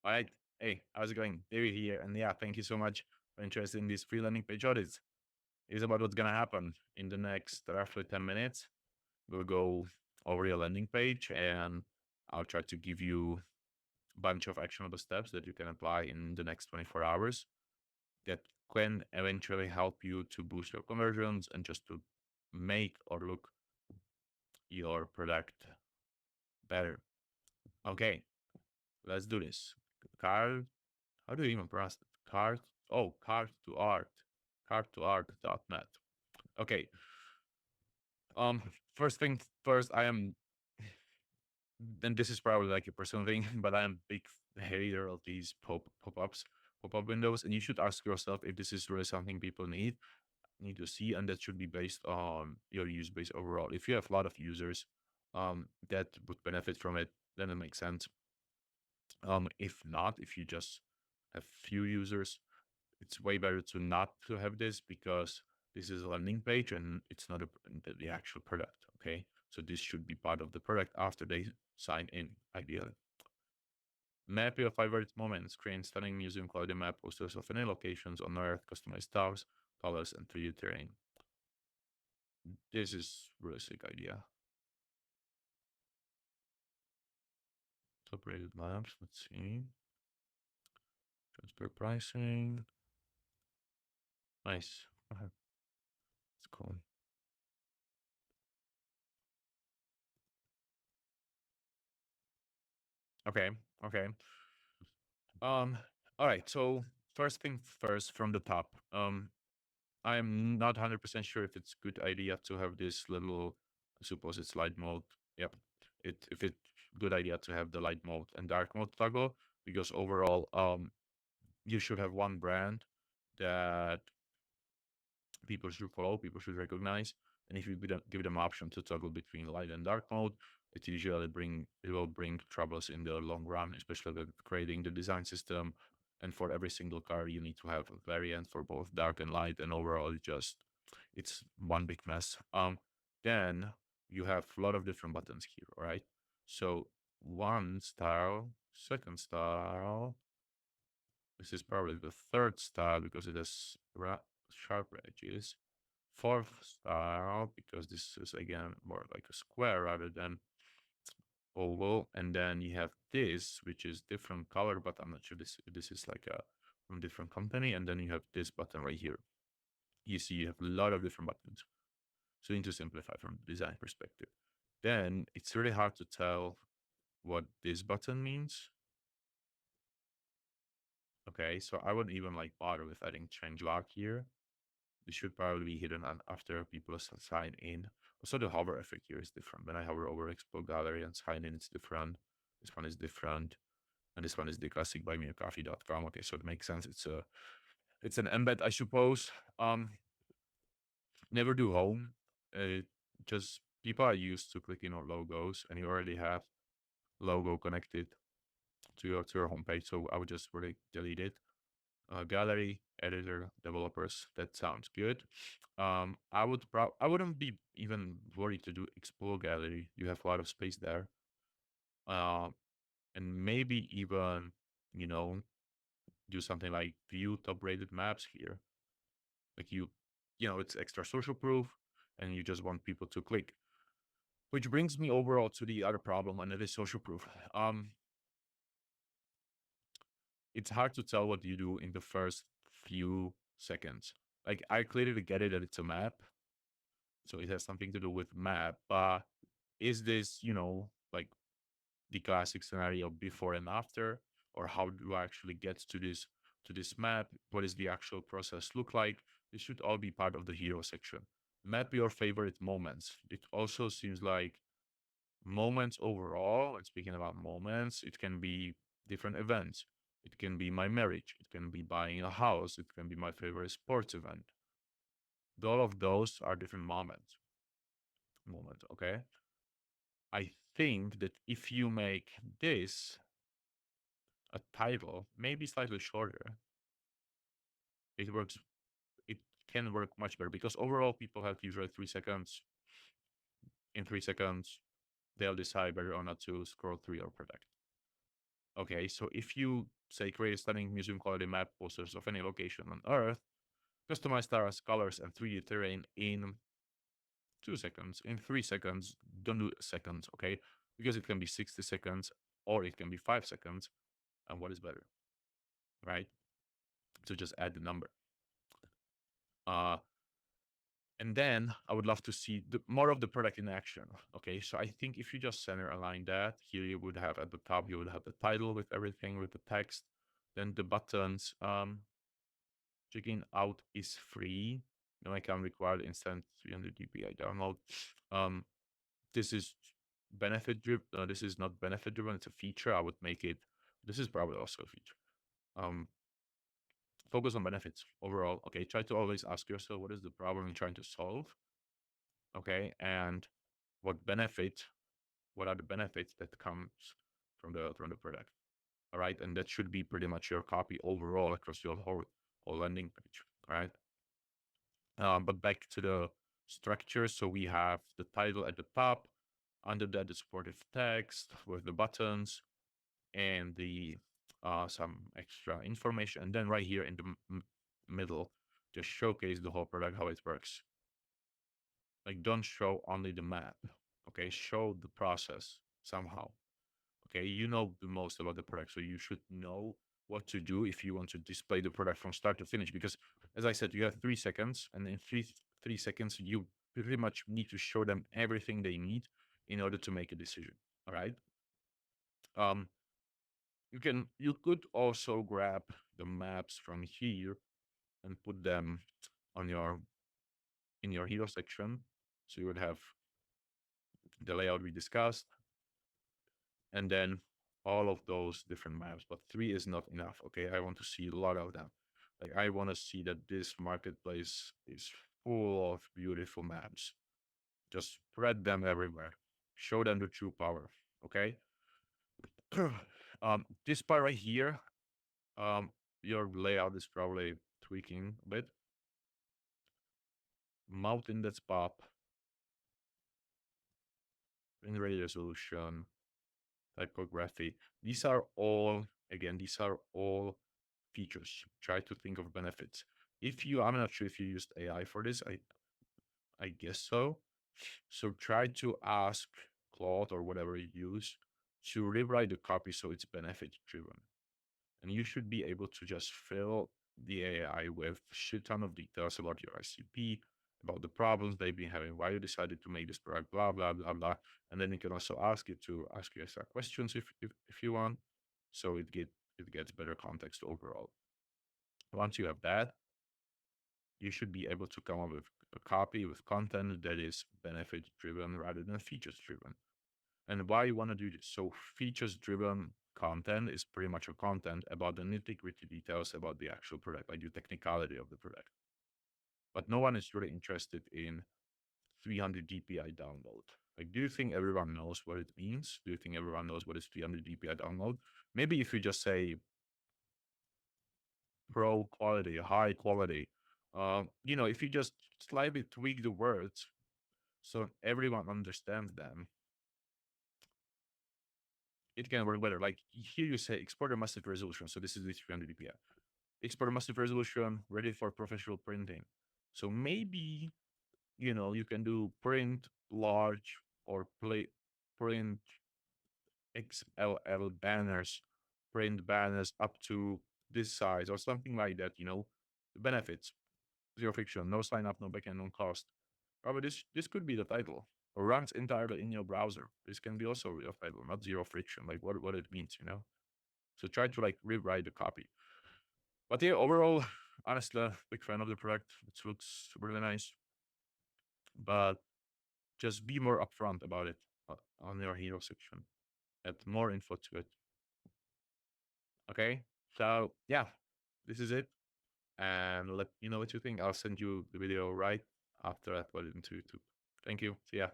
All right. Hey, how's it going? David here. And yeah, thank you so much for interest in this free landing page audits. It's about what's going to happen in the next roughly 10 minutes. We'll go over your landing page and I'll try to give you a bunch of actionable steps that you can apply in the next 24 hours that can eventually help you to boost your conversions and just to make or look your product better. Okay, let's do this. Carl, how do you even pronounce it? Cart? Oh, cart to art. Carttoart.net. Okay. Um, first thing first, I am, and this is probably like a personal thing, but I am big hater of these pop-ups, pop-up windows, and you should ask yourself if this is really something people need to see, and that should be based on your user base overall. If you have a lot of users, that would benefit from it, then it makes sense. If not, if you just have few users, it's way better to not to have this because this is a landing page and it's not the actual product. Okay, so this should be part of the product after they sign in, ideally. Map your favorite moments, create stunning museum quality map posters of any locations on earth, customized towers, colors, and 3D terrain. This is really sick idea. Top rated maps, let's see. Transfer pricing. Nice. It's cool. Okay. Okay. Um, all right. So first thing first from the top. I'm not 100% sure if it's a good idea to have this little, I suppose it's light mode. Yep. If it's good idea to have the light mode and dark mode toggle, because overall, you should have one brand that people should follow, people should recognize. And if you give them option to toggle between light and dark mode, it will bring troubles in the long run, especially with creating the design system. And for every single car, you need to have a variant for both dark and light, and overall, it's one big mess. Then you have a lot of different buttons here, all right? So one style, second style. This is probably the third style because it has sharp edges. Fourth style because this is again more like a square rather than oval. And then you have this, which is different color, but I'm not sure this is like a from different company. And then you have this button right here. You see, you have a lot of different buttons. So you need to simplify from the design perspective. Then it's really hard to tell what this button means. Okay, so I wouldn't even like bother with adding change log here. This should probably be hidden after people sign in. Also, the hover effect here is different. When I hover over Expo Gallery and sign in, it's different. This one is different. And this one is the classic buymeacoffee.com. Okay, so it makes sense. It's an embed, I suppose. Never do home. Just people are used to clicking on logos, and you already have logo connected to your homepage. So I would just really delete it. Gallery, editor, developers. That sounds good. I wouldn't be even worried to do explore gallery. You have a lot of space there. Uh, and maybe even, you know, do something like view top rated maps here. Like it's extra social proof and you just want people to click. Which brings me overall to the other problem, and it is social proof. It's hard to tell what you do in the first few seconds. Like I clearly get it that it's a map, so it has something to do with map. But is this, like the classic scenario before and after, or how do I actually get to this map? What is the actual process look like? This should all be part of the hero section. Map your favorite moments. It also seems like moments overall, and speaking about moments, it can be different events. It can be my marriage. It can be buying a house. It can be my favorite sports event. All of those are different moments. Okay. I think that if you make this a title, maybe slightly shorter, it works. It can work much better because overall people have usually 3 seconds. In 3 seconds, they'll decide whether or not to scroll through your product. Okay, so if you say create stunning museum quality map posters of any location on Earth, customize stars, colors, and 3D terrain in 2 seconds, in 3 seconds, don't do seconds, okay? Because it can be 60 seconds or it can be 5 seconds. And what is better, right? So just add the number. Uh, and then I would love to see more of the product in action. Okay, so I think if you just center align that, here you would have at the top, you would have the title with everything, with the text, then the buttons. Checking out is free. No account required, instant 300 DPI download. Um, this is benefit driven. This is not benefit driven. It's a feature. I would make it. This is probably also a feature. Um, focus on benefits overall. Okay, try to always ask yourself what is the problem you're trying to solve. Okay, and what benefit? What are the benefits that comes from the product? All right, and that should be pretty much your copy overall across your whole landing page. All right. But back to the structure. So we have the title at the top. Under that, the supportive text with the buttons and the some extra information. And then right here in the middle, just showcase the whole product, how it works. Like, don't show only the map. Okay, show the process somehow. Okay, you know the most about the product, so you should know what to do if you want to display the product from start to finish. Because, as I said, you have 3 seconds, and in three seconds, you pretty much need to show them everything they need in order to make a decision. All right. Um, you could also grab the maps from here and put them on your in your hero section. So you would have the layout we discussed, and then all of those different maps. But three is not enough. Okay, I want to see a lot of them. Like, I want to see that this marketplace is full of beautiful maps. Just spread them everywhere. Show them the true power. Okay. This part right here, um, your layout is probably tweaking a bit. Mount index pop, in rate resolution, typography. These are all, again, these are all features. Try to think of benefits. I'm not sure if you used AI for this. I guess so. So try to ask Claude or whatever you use to rewrite the copy so it's benefit driven. And you should be able to just fill the AI with shit ton of details about your ICP, about the problems they've been having, why you decided to make this product, blah blah blah blah. And then you can also ask it to ask you extra questions if you want, so it gets better context overall. Once you have that, you should be able to come up with a copy with content that is benefit driven rather than features driven. And why you want to do this? So features driven content is pretty much a content about the nitty gritty details about the actual product, like the technicality of the product. But no one is really interested in 300 DPI download. Like, do you think everyone knows what it means? Do you think everyone knows what is 300 DPI download? Maybe if you just say pro quality, high quality, if you just slightly tweak the words so everyone understands them, it can work better. Like, here you say export a massive resolution. So this is the 300 dpi. Export a massive resolution ready for professional printing. So maybe, you can do print large or print XLL banners, print banners up to this size or something like that. The benefits: zero friction, no sign up, no backend, no cost. Probably this could be the title. Or runs entirely in your browser. This can be also your title, not zero friction, like what it means. So try to like rewrite the copy. But yeah, overall, honestly, big fan of the product. It looks really nice. But just be more upfront about it on your hero section. Add more info to it. Okay. So yeah, this is it. And let me know what you think. I'll send you the video right after I put it into YouTube. Thank you. See ya.